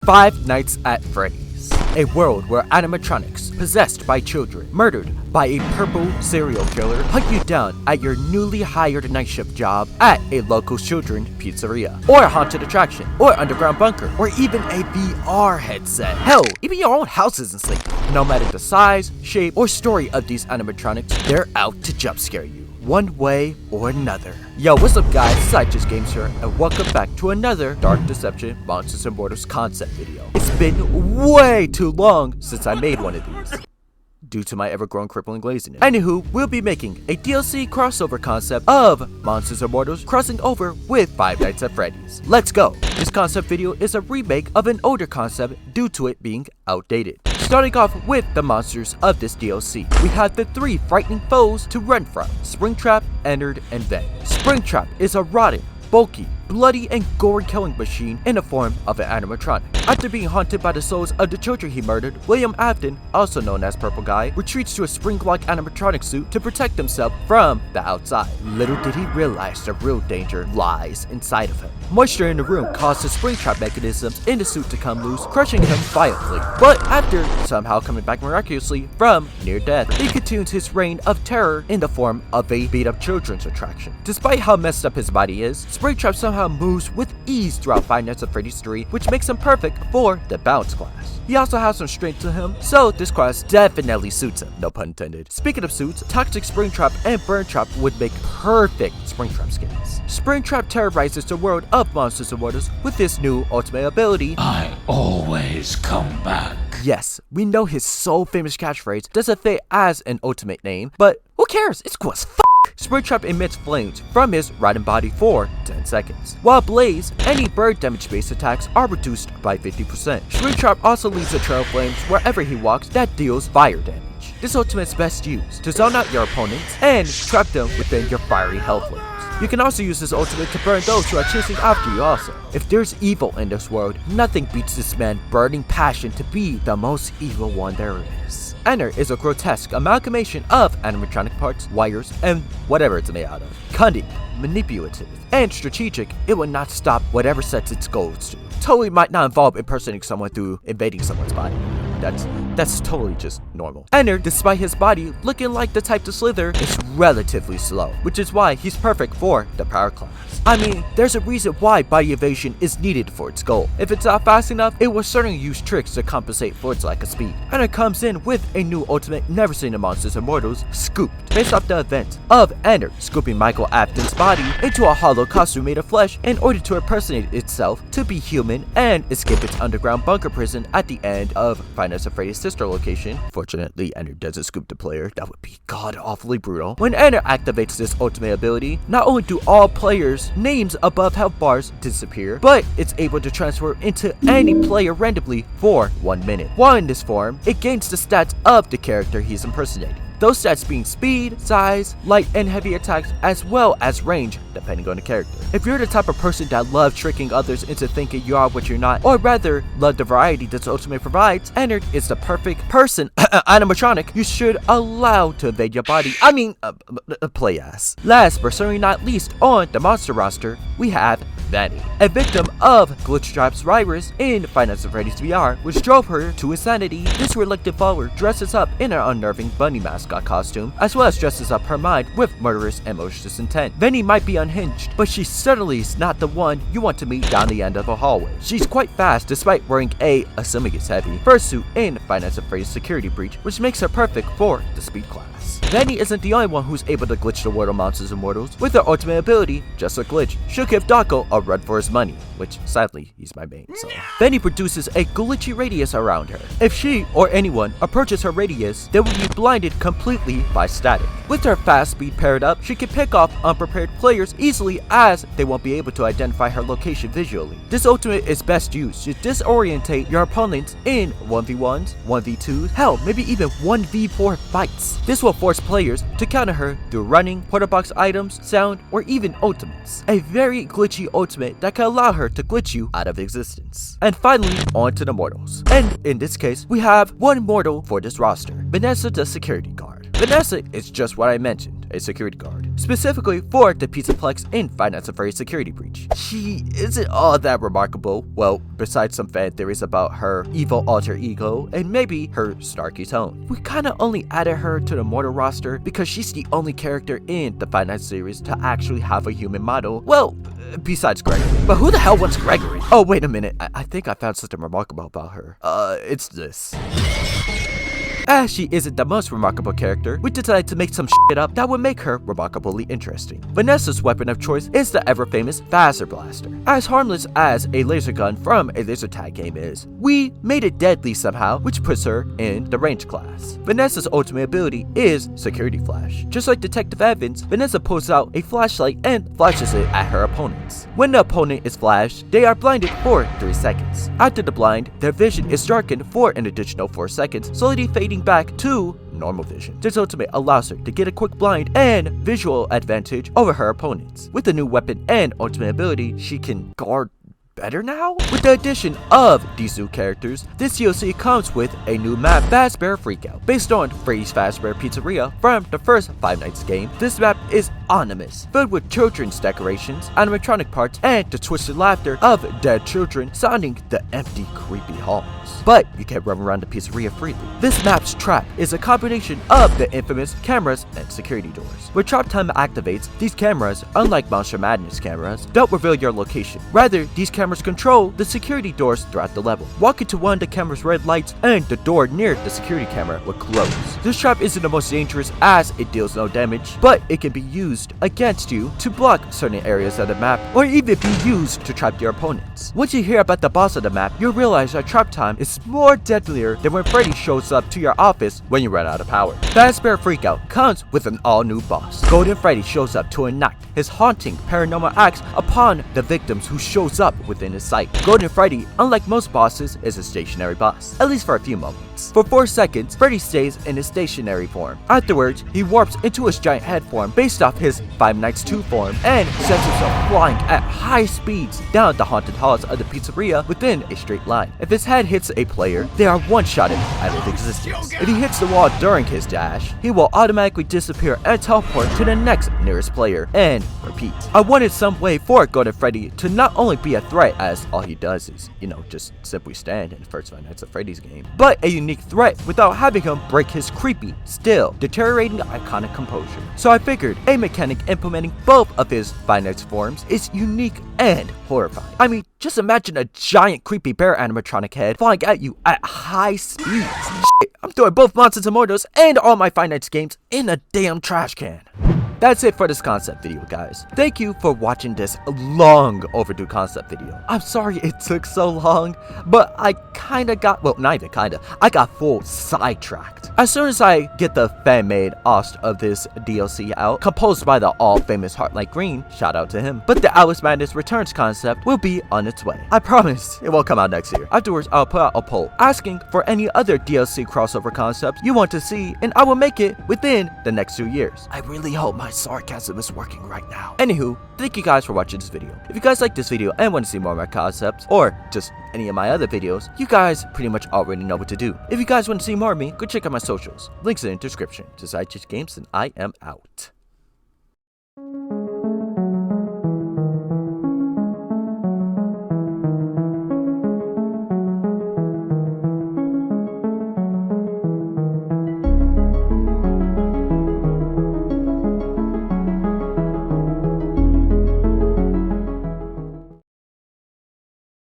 Five Nights at Freddy's, a world where animatronics possessed by children, murdered by a purple serial killer, hunt you down at your newly hired night shift job at a local children's pizzeria, or a haunted attraction, or underground bunker, or even a VR headset. Hell, even your own house isn't safe. No matter the size, shape, or story of these animatronics, they're out to jump scare you, one way or another. Yo, what's up guys, it's IHSGames here, and welcome back to another Dark Deception Monsters and Mortals concept video. It's been way too long since I made one of these, due to my ever-growing crippling laziness. Anywho, we'll be making a DLC crossover concept of Monsters and Mortals crossing over with Five Nights at Freddy's. Let's go! This concept video is a remake of an older concept due to it being outdated. Starting off with the monsters of this DLC, we have the three frightening foes to run from: SPRINGTRAP, ENNARD, and VANNY. SPRINGTRAP is a rotten, bulky, bloody, and gory killing machine in the form of an animatronic. After being haunted by the souls of the children he murdered, William Afton, also known as Purple Guy, retreats to a spring-like animatronic suit to protect himself from the outside. Little did he realize the real danger lies inside of him. Moisture in the room caused the SPRINGTRAP mechanisms in the suit to come loose, crushing him violently. But after somehow coming back miraculously from near death, he continues his reign of terror in the form of a beat-up children's attraction. Despite how messed up his body is, SPRINGTRAP somehow moves with ease throughout Five Nights at Freddy's 3, which makes him perfect for the bounce class. He also has some strength to him, so this class definitely suits him, no pun intended. Speaking of suits, Toxic SPRINGTRAP and BURNTRAP would make perfect SPRINGTRAP skins. SPRINGTRAP terrorizes the world of Monsters and Mortals with this new ultimate ability, I always come back. Yes, we know his so famous catchphrase doesn't fit as an ultimate name, but who cares? It's cool as f***. SPRINGTRAP emits flames from his rotten body for 10 seconds. While Blaze, any bird damage based attacks are reduced by 50%. SPRINGTRAP also leaves a trail of flames wherever he walks that deals fire damage. This ultimate is best used to zone out your opponents and trap them within your fiery hell flames. You can also use this ultimate to burn those who are chasing after you also. If there's evil in this world, nothing beats this man's burning passion to be the most evil one there is. ENNARD is a grotesque amalgamation of animatronic parts, wires, and whatever it's made out of. Cunning, manipulative, and strategic, it will not stop whatever sets its goals to. Totally might not involve impersonating someone through invading someone's body. That's totally just normal. ENNARD, despite his body looking like the type to slither, is relatively slow, which is why he's perfect for the power class. I mean, there's a reason why body evasion is needed for its goal. If it's not fast enough, it will certainly use tricks to compensate for its lack of speed. And it comes in with a new ultimate never seen in Monsters and Mortals, Scooped, based off the event of ENNARD scooping Michael Afton's body into a hollow costume made of flesh in order to impersonate itself to be human and escape its underground bunker prison at the end of Five Nights at Freddy's sister location. Fortunately, ENNARD doesn't scoop the player. That would be god-awfully brutal. When ENNARD activates this ultimate ability, not only do all players' names above health bars disappear, but it's able to transfer into any player randomly for 1 minute. While in this form, it gains the stats of the character he's impersonating. Those stats being speed, size, light and heavy attacks, as well as range, depending on the character. If you're the type of person that loves tricking others into thinking you are what you're not, or rather, love the variety this ultimate provides, ENNARD is the perfect person, animatronic, you should allow to invade your body. Play as. Last but certainly not least, on the monster roster, we have VANNY, a victim of Glitchtrap's virus in Five Nights at Freddy's VR, which drove her to insanity. This reluctant follower dresses up in her unnerving bunny mascot costume, as well as dresses up her mind with murderous and malicious intent. VANNY might be unhinged, but she certainly is not the one you want to meet down the end of a hallway. She's quite fast despite wearing assuming it's heavy, fursuit in Five Nights at Freddy's security breach, which makes her perfect for the speed class. VANNY isn't the only one who's able to glitch the world of Monsters and Mortals. With her ultimate ability, just a glitch, she'll give Dako a run for his money, which sadly, he's my main, so. VANNY produces a glitchy radius around her. If she or anyone approaches her radius, they will be blinded completely by static. With her fast speed paired up, she can pick off unprepared players easily as they won't be able to identify her location visually. This ultimate is best used to disorientate your opponents in 1v1s, 1v2s, hell, maybe even 1v4 fights. This will force players to counter her through running, portal box items, sound, or even ultimates. A very glitchy ultimate that can allow her to glitch you out of existence. And finally, on to the mortals. And in this case, we have one mortal for this roster, VANESSA the security guard. VANESSA is just what I mentioned. a security guard, specifically for the Pizzaplex in Five Nights at Freddy's security breach. She isn't all that remarkable, well, besides some fan theories about her evil alter ego and maybe her snarky tone. We kinda only added her to the mortal roster because she's the only character in the Five Nights series to actually have a human model, well, besides Gregory. But who the hell wants Gregory? Oh, wait a minute, I think I found something remarkable about her. It's this. As she isn't the most remarkable character, we decided to make some shit up that would make her remarkably interesting. Vanessa's weapon of choice is the ever-famous FAZBEAR blaster. As harmless as a laser gun from a laser tag game is, we made it deadly somehow, which puts her in the range class. Vanessa's ultimate ability is security flash. Just like Detective Evans, Vanessa pulls out a flashlight and flashes it at her opponents. When the opponent is flashed, they are blinded for 3 seconds. After the blind, their vision is darkened for an additional 4 seconds, slowly fading back to normal vision. This ultimate allows her to get a quick blind and visual advantage over her opponents. With the new weapon and ultimate ability, she can guard better now? With the addition of these new characters, this DLC comes with a new map, FAZBEAR Freakout. Based on Freddy's Fazbear Pizzeria from the first Five Nights game, this map is ominous, filled with children's decorations, animatronic parts, and the twisted laughter of dead children sounding the empty, creepy halls. But you can't run around the pizzeria freely. This map's trap is a combination of the infamous cameras and security doors. When trap time activates, these cameras, unlike Monster Madness cameras, don't reveal your location. Rather, these cameras control the security doors throughout the level. Walk into one of the camera's red lights and the door near the security camera will close. This trap isn't the most dangerous as it deals no damage, but it can be used against you to block certain areas of the map or even be used to trap your opponents. Once you hear about the boss of the map, you'll realize that trap time is more deadlier than when Freddy shows up to your office when you run out of power. FAZBEAR Freakout comes with an all-new boss. Golden Freddy shows up to enact his haunting paranormal acts upon the victims who shows up within his sight. Golden Freddy, unlike most bosses, is a stationary boss, at least for a few moments. For 4 seconds, Freddy stays in his stationary form. Afterwards, he warps into his giant head form based off his Five Nights 2 form and sends himself flying at high speeds down the haunted halls of the pizzeria within a straight line. If his head hits a player, they are one-shotted out of existence. If he hits the wall during his dash, he will automatically disappear and teleport to the next nearest player, and repeat. I wanted some way for Golden Freddy to not only be a threat, as all he does is, just simply stand in the first Five Nights at Freddy's game, but a unique threat without having him break his creepy, still deteriorating iconic composure. So I figured a mechanic implementing both of his Five Nights forms is unique and horrifying. I mean, just imagine a giant creepy bear animatronic head flying at you at high speeds. Shit, I'm throwing both Monsters Immortals and all my Five Nights games in a damn trash can. That's it for this concept video, guys. Thank you for watching this long overdue concept video. I'm sorry it took so long, but I kinda got, well, not even kinda, I got full sidetracked. As soon as I get the fan-made OST of this DLC out, composed by the all-famous Heartlight Green, shout out to him, but the Alice Madness Returns concept will be on its way. I promise it won't come out next year. Afterwards, I'll put out a poll asking for any other DLC crossover concepts you want to see, and I will make it within the next 2 years. I really hope my sarcasm is working right now. Anywho, thank you guys for watching this video. If you guys like this video and want to see more of my concepts, or just any of my other videos, you guys pretty much already know what to do. If you guys want to see more of me, go check out my socials. Links in the description. This is IHSGames, and I am out.